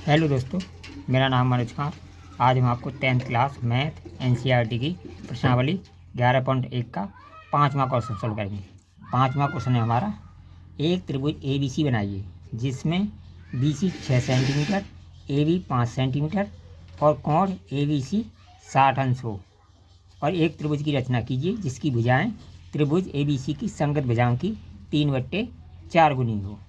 Hello दोस्तों, मेरा नाम मनोज कुमार। आज हम आपको 10th क्लास मैथ एनसीईआरटी की प्रश्नावली 11.1 का 5वां क्वेश्चन सॉल्व करेंगे। 5वां क्वेश्चन है हमारा, एक त्रिभुज ABC बनाइए जिसमें BC 6 सेंटीमीटर, AB 5 सेंटीमीटर और कोण ABC 60 अंश हो, और एक त्रिभुज की रचना कीजिए जिसकी भुजाएं त्रिभुज ABC की संगत भुजाओं की 3/4 गुनी हो।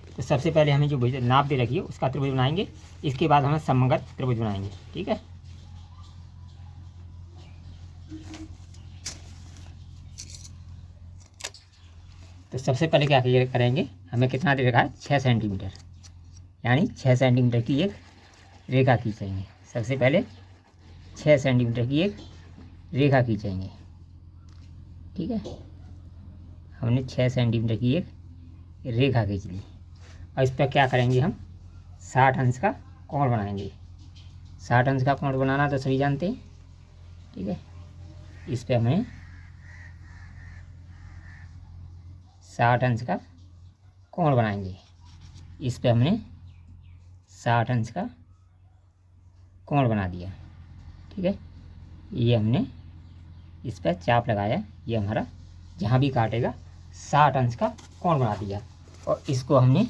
तो सबसे पहले हमें जो नाप दे रखी है उसका त्रिभुज बनाएंगे, इसके बाद हम समगत त्रिभुज बनाएंगे। ठीक है, तो सबसे पहले क्या करेंगे, हमें कितना दे रखा है 6 सेंटीमीटर, यानी 6 सेंटीमीटर की एक रेखा खींचेंगे। सबसे पहले 6 सेंटीमीटर की एक रेखा खींचेंगे। ठीक है, हमने 6 सेंटीमीटर की एक रेखा खींच ली और इस पर क्या करेंगे, हम 60 अंश का कोण बनाएंगे। 60 अंश का कोण बनाना तो सभी जानते हैं। ठीक है, इस पर हमें 60 अंश का कोण बनाएंगे। इस पर हमने 60 अंश का कोण बना दिया। ठीक है, ये हमने इस पर चाप लगाया, ये हमारा जहाँ भी काटेगा 60 अंश का कोण बना दिया। और इसको हमने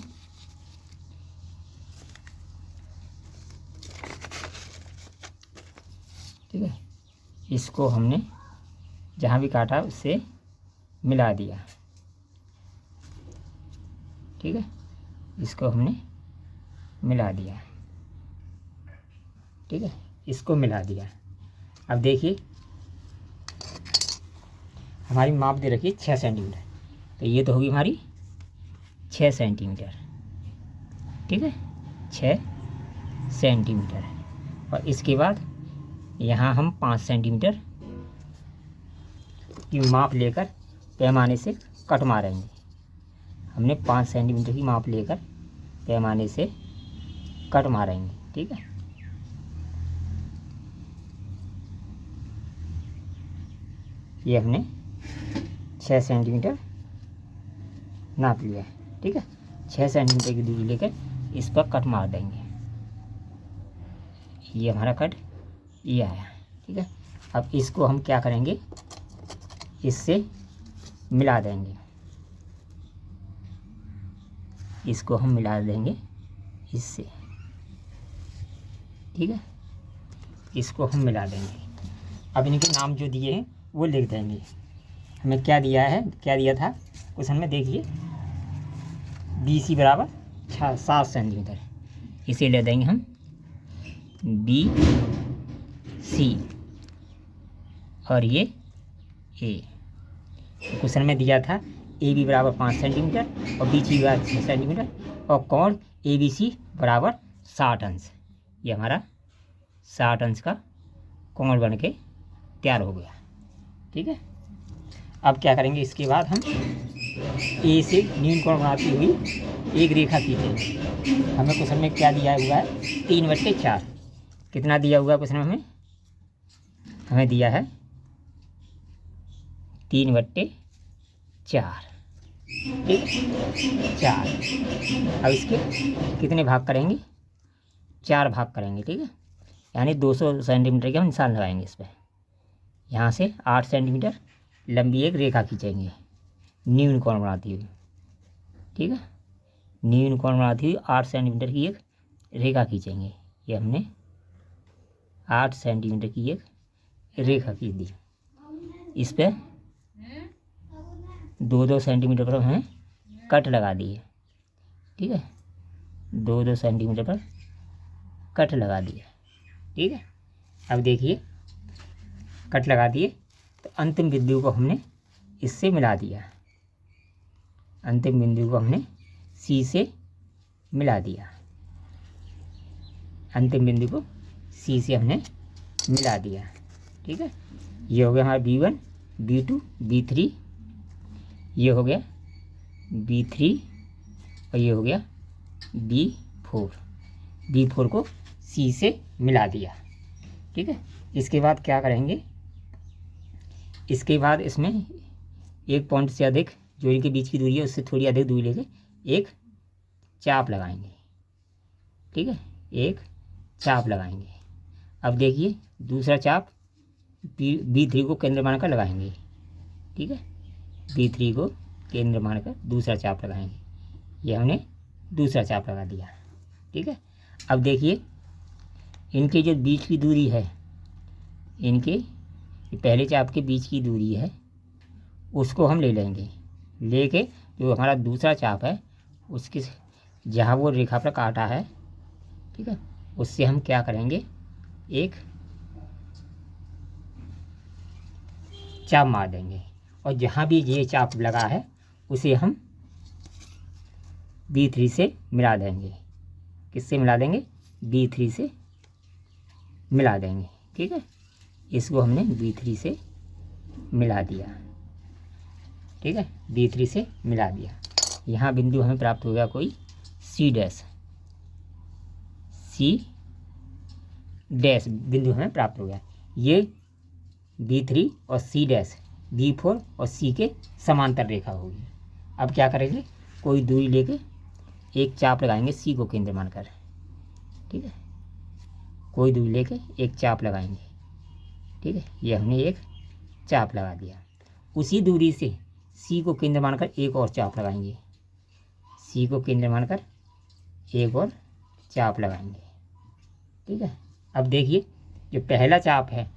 ठीक है, इसको हमने जहाँ भी काटा उससे मिला दिया। ठीक है, इसको हमने मिला दिया। ठीक है, इसको मिला दिया। अब देखिए हमारी माप दे रखी है 6 सेंटीमीटर, तो ये तो होगी हमारी 6 सेंटीमीटर। ठीक है, 6 सेंटीमीटर। और इसके बाद यहाँ हम 5 सेंटीमीटर की माप लेकर पैमाने से कट मारेंगे। हमने 5 सेंटीमीटर की माप लेकर पैमाने से कट मारेंगे। ठीक है, ये हमने 6 सेंटीमीटर नाप लिया है। ठीक है, 6 सेंटीमीटर की दूरी लेकर इस पर कट मार देंगे। ये हमारा कट ये आया। ठीक है, अब इसको हम क्या करेंगे, इससे मिला देंगे। इसको हम मिला देंगे इससे। ठीक है, इसको हम मिला देंगे। अब इनके नाम जो दिए हैं वो लिख देंगे। हमें क्या दिया है, क्या दिया था क्वेश्चन में, देखिए BC बराबर 7 सेंटीमीटर, इसे ले देंगे हम BC और ये A। क्वेश्चन में दिया था AB बराबर 5 सेंटीमीटर और BC बराबर 6 सेंटीमीटर और कोण ABC बराबर 60 अंश। ये हमारा 60 अंश का कोण बन के तैयार हो गया। ठीक है, अब क्या करेंगे, इसके बाद हम A से न्यून कोण बनाती हुई एक रेखा खींचेंगे। हमें क्वेश्चन में क्या दिया हुआ है, 3/4। कितना दिया हुआ है क्वेश्चन में, हमें दिया है 3/4। ठीक, 4। अब इसके कितने भाग करेंगे, 4 भाग करेंगे। ठीक है, यानी 200 सेंटीमीटर के हम निशान लगाएंगे इस पर। यहाँ से 8 सेंटीमीटर लंबी एक रेखा खींचेंगे न्यून कोण बनाती हुई। ठीक है, न्यून कोण बनाती हुई 8 सेंटीमीटर की एक रेखा खींचेंगे। ये हमने 8 सेंटीमीटर की एक रेखा खींच दी। इस पर 2-2 सेंटीमीटर पर हमें कट लगा दिए। ठीक है, 2-2 सेंटीमीटर पर कट लगा दिए। ठीक है, अब देखिए कट लगा दिए, तो अंतिम बिंदु को हमने इससे मिला दिया। अंतिम बिंदु को हमने C से मिला दिया। अंतिम बिंदु को C से हमने मिला दिया। ठीक है, ये हो गया हमारा B1, B2, B3, ये हो गया B3 और ये हो गया B4। B4 को C से मिला दिया। ठीक है, इसके बाद क्या करेंगे, इसके बाद इसमें एक पॉइंट से अधिक जो इनके बीच की दूरी है उससे थोड़ी अधिक दूरी लेके एक चाप लगाएंगे। ठीक है, एक चाप लगाएंगे। अब देखिए दूसरा चाप B3 को केंद्र मानकर लगाएंगे। ठीक है, B3 को केंद्र मानकर दूसरा चाप लगाएंगे। ये हमने दूसरा चाप लगा दिया। ठीक है, अब देखिए इनके जो बीच की दूरी है, इनके पहले चाप के बीच की दूरी है, उसको हम ले लेंगे। लेके जो हमारा दूसरा चाप है उसके जहाँ वो रेखा पर काटा है, ठीक है, उससे हम क्या करेंगे, एक चाप मार देंगे। और जहाँ भी ये चाप लगा है उसे हम B3 से मिला देंगे। किससे मिला देंगे? B3 से मिला देंगे। ठीक है, इसको हमने B3 से मिला दिया। ठीक है, B3 से मिला दिया। यहाँ बिंदु हमें प्राप्त हो गया कोई C डैश बिंदु हमें प्राप्त हो गया। ये B3 और C डैश B4 और C के समांतर रेखा होगी। अब क्या करेंगे, कोई दूरी लेके एक चाप लगाएंगे C को केंद्र मानकर। ठीक है, कोई दूरी लेके एक चाप लगाएंगे। ठीक है, ये हमने एक चाप लगा दिया। उसी दूरी से C को केंद्र मानकर एक और चाप लगाएंगे। C को केंद्र मानकर एक और चाप लगाएंगे। ठीक है, अब देखिए जो पहला चाप है,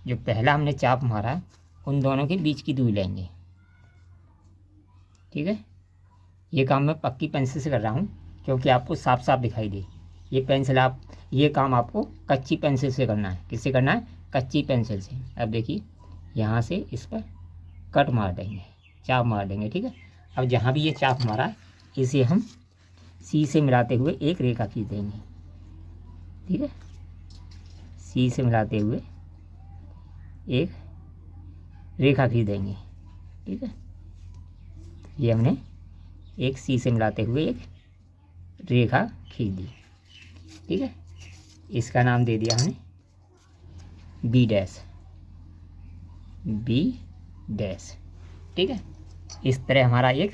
जो पहला हमने चाप मारा है, उन दोनों के बीच की दूरी लेंगे। ठीक है, ये काम मैं पक्की पेंसिल से कर रहा हूँ क्योंकि आपको साफ साफ दिखाई दे। ये काम आपको कच्ची पेंसिल से करना है। किससे करना है? कच्ची पेंसिल से। अब देखिए यहाँ से इस पर कट मार देंगे, चाप मार देंगे। ठीक है, अब जहाँ भी ये चाप मारा है इसे हम C से मिलाते हुए एक रेखा खींच देंगे। ठीक है, C से मिलाते हुए एक रेखा खींच देंगे। ठीक है, ये हमने एक C से मिलाते हुए एक रेखा खींच दी। ठीक है, इसका नाम दे दिया हमने B डैश। ठीक है, इस तरह हमारा एक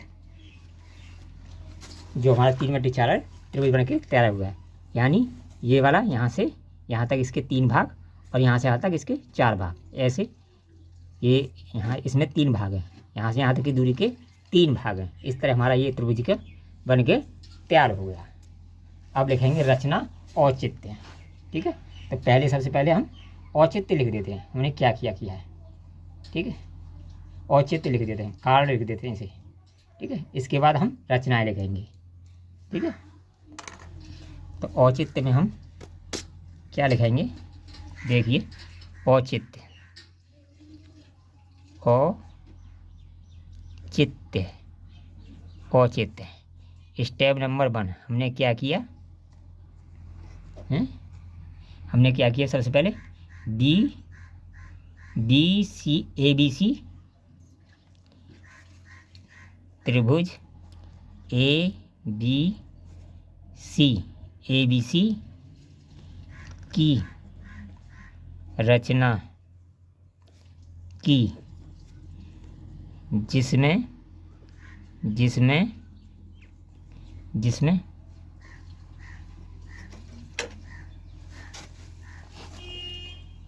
जो हमारा 3 मीटर चालर त्रिभुज बन के तैयार हुआ है। यानी ये वाला यहाँ से यहाँ तक इसके 3 भाग और यहाँ से यहाँ तक इसके 4 भाग। ऐसे ये यहाँ इसमें 3 भाग हैं, यहाँ से यहाँ तक की दूरी के 3 भाग हैं। इस तरह हमारा ये त्रिभुज का बन के तैयार हो गया। अब लिखेंगे रचना औचित्य। ठीक है, तो पहले सबसे पहले हम औचित्य लिख देते हैं। हमने क्या किया है। ठीक है, औचित्य लिख देते हैं, कारण लिख देते हैं इसे। ठीक है, इसके बाद हम रचनाएं लिखेंगे। ठीक है, तो औचित्य में हम क्या लिखेंगे, देखिए औचित्य स्टेप नंबर 1 हमने क्या किया है? हमने क्या किया, सबसे पहले ABC त्रिभुज ABC की रचना की, जिसमें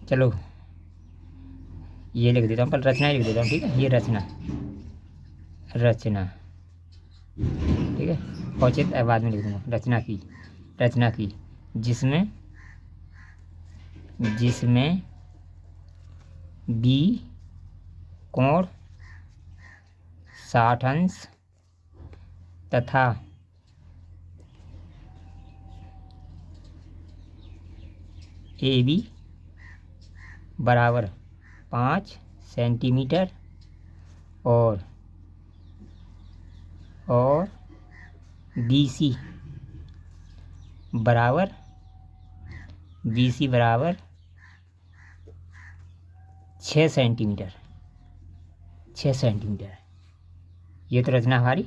चलो ये लिख देता हूँ, पर रचना लिख देता हूँ। ठीक है, ये रचना। ठीक है, औचित्य बाद में लिख दूँगा। रचना की जिसमें B कोण 60 अंश तथा AB बराबर 5 सेंटीमीटर और BC बराबर 6 सेंटीमीटर। ये तो रचना हमारी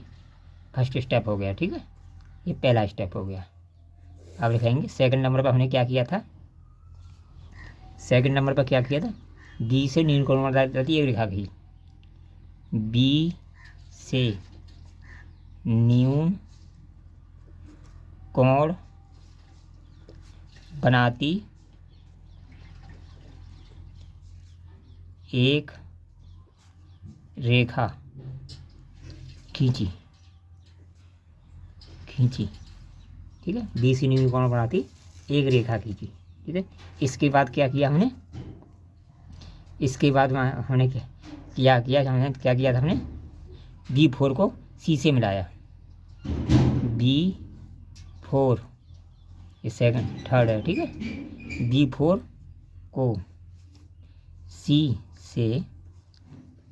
फर्स्ट स्टेप हो गया। ठीक है, ये पहला स्टेप हो गया। अब लिखेंगे सेकंड नंबर पर हमने क्या किया था। B से न्यून कोण रहती है एक रेखा खींच। B से न्यून कोण बनाती एक रेखा खींची, ठीक है। बी सी न्यू कौन बनाती एक रेखा खींची, ठीक है। इसके बाद क्या किया हमने, इसके बाद हमने क्या किया था, हमने B4 को C से मिलाया, B4 ये सेकंड थर्ड है, ठीक है। B4 को C से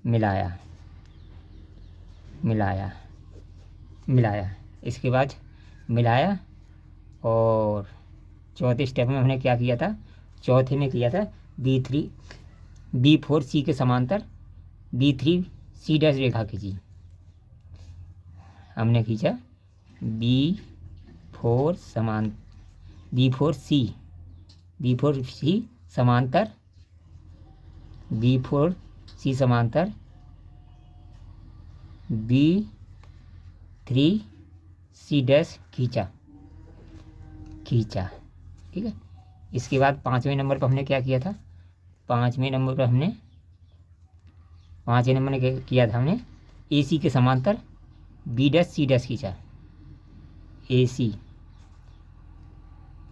मिलाया, इसके बाद मिलाया। और चौथे स्टेप में हमने क्या किया था, चौथे में किया था B4 C के समांतर B3 C डैश रेखा खींची, हमने खींचा B4 C समांतर B3 C डैश खींचा, ठीक है। इसके बाद पाँचवें नंबर पर हमने क्या किया था, पाँचवें नंबर में किया था हमने AC के समांतर B डैश C डैश खींचा,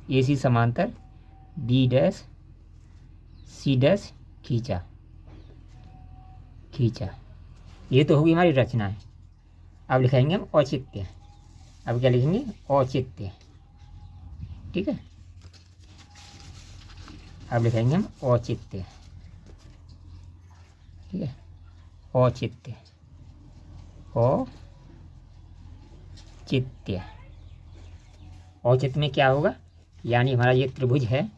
AC समांतर B डैश C डैश खींचा। ये तो होगी हमारी रचनाएं। अब लिखेंगे हम औचित्य। अब क्या लिखेंगे, औचित्य, ठीक है। अब लिखेंगे हम औचित्य, ठीक है। औचित्य में क्या होगा, यानी हमारा ये त्रिभुज है,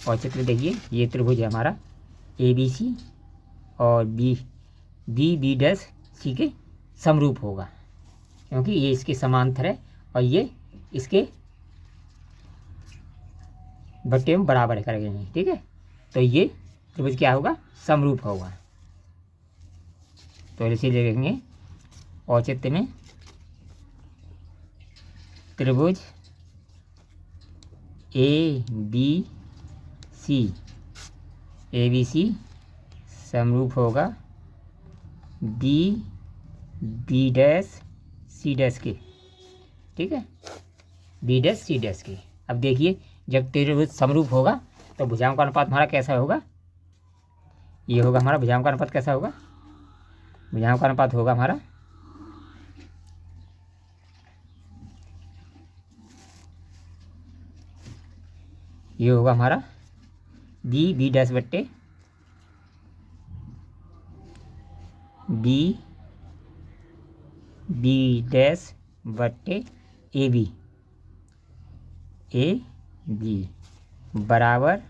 औचित्य में देखिए ये त्रिभुज है हमारा ABC और बी डैश सी के समरूप होगा, क्योंकि ये इसके समांतर है और ये इसके बट्टे में बराबर करेंगे, ठीक है। तो ये त्रिभुज क्या होगा, समरूप होगा। तो इसीलिए लिखेंगे औचित्य में त्रिभुज ABC समरूप होगा बी डैश सी डैश के, ठीक है, B डैश C डैश के। अब देखिए जब त्रिभुज समरूप होगा तो भुजाओं का अनुपात हमारा कैसा होगा, ये होगा हमारा भुजाओं का अनुपात कैसा होगा, भुजाओं का अनुपात होगा हमारा ये होगा हमारा बी डैश बट्टे बी डैश बट्टे AB बराबर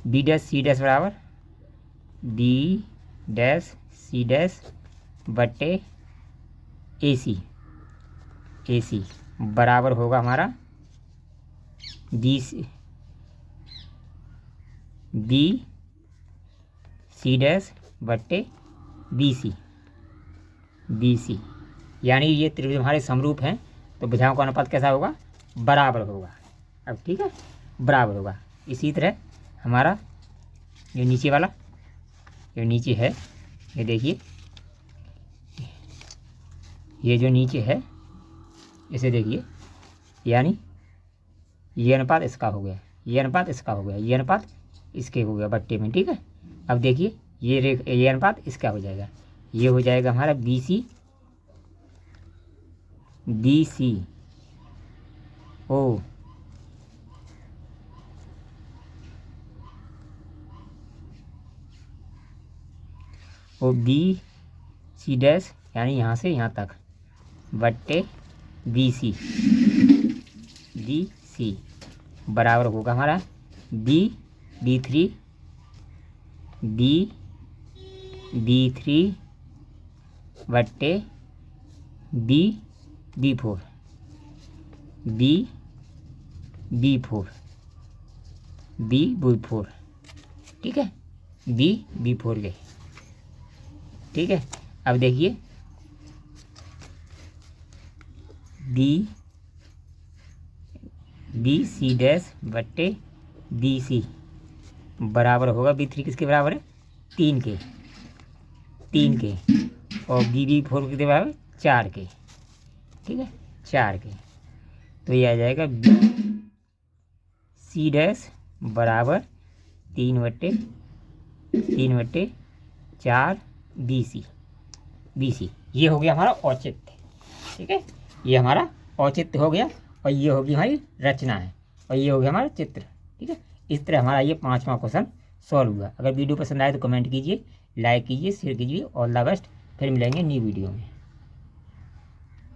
B डैश C डैश बराबर B डैश C डैश बट्टे AC बराबर होगा हमारा B C डैश बट्टे BC, यानी ये त्रिभुज हमारे समरूप हैं तो भुजाओं का अनुपात कैसा होगा, बराबर होगा। अब ठीक है, बराबर होगा। इसी तरह हमारा ये नीचे वाला, ये नीचे है, ये देखिए ये जो नीचे है इसे देखिए, यानी ये अनुपात इसका हो गया, ये अनुपात इसका हो गया, ये अनुपात इसके हो गया बट्टे में, ठीक है। अब देखिए ये अनुपात इसका हो जाएगा, ये हो जाएगा हमारा BC ओ BC डैश, यानी यहाँ से यहाँ तक बट्टे BC बराबर होगा हमारा B3 बट्टे B4 ठीक है, B4 गए, ठीक है। अब देखिए बी सी डैश बट्टे बी सी बराबर होगा B3 किसके बराबर है 3 के और B4 किसके बराबर 4 के। ठीक है 4 के। तो ये आ जाएगा बी सी डैश बराबर 3/4 बी सी। ये हो गया हमारा औचित्य। ठीक है ये हमारा औचित्य हो गया और ये होगी हमारी रचना है और ये हो गया हमारा चित्र। ठीक है इस तरह हमारा ये 5वां क्वेश्चन सॉल्व हुआ। अगर वीडियो पसंद आए तो कमेंट कीजिए, लाइक कीजिए, शेयर कीजिए। All the best. फिर मिलेंगे न्यू वीडियो में।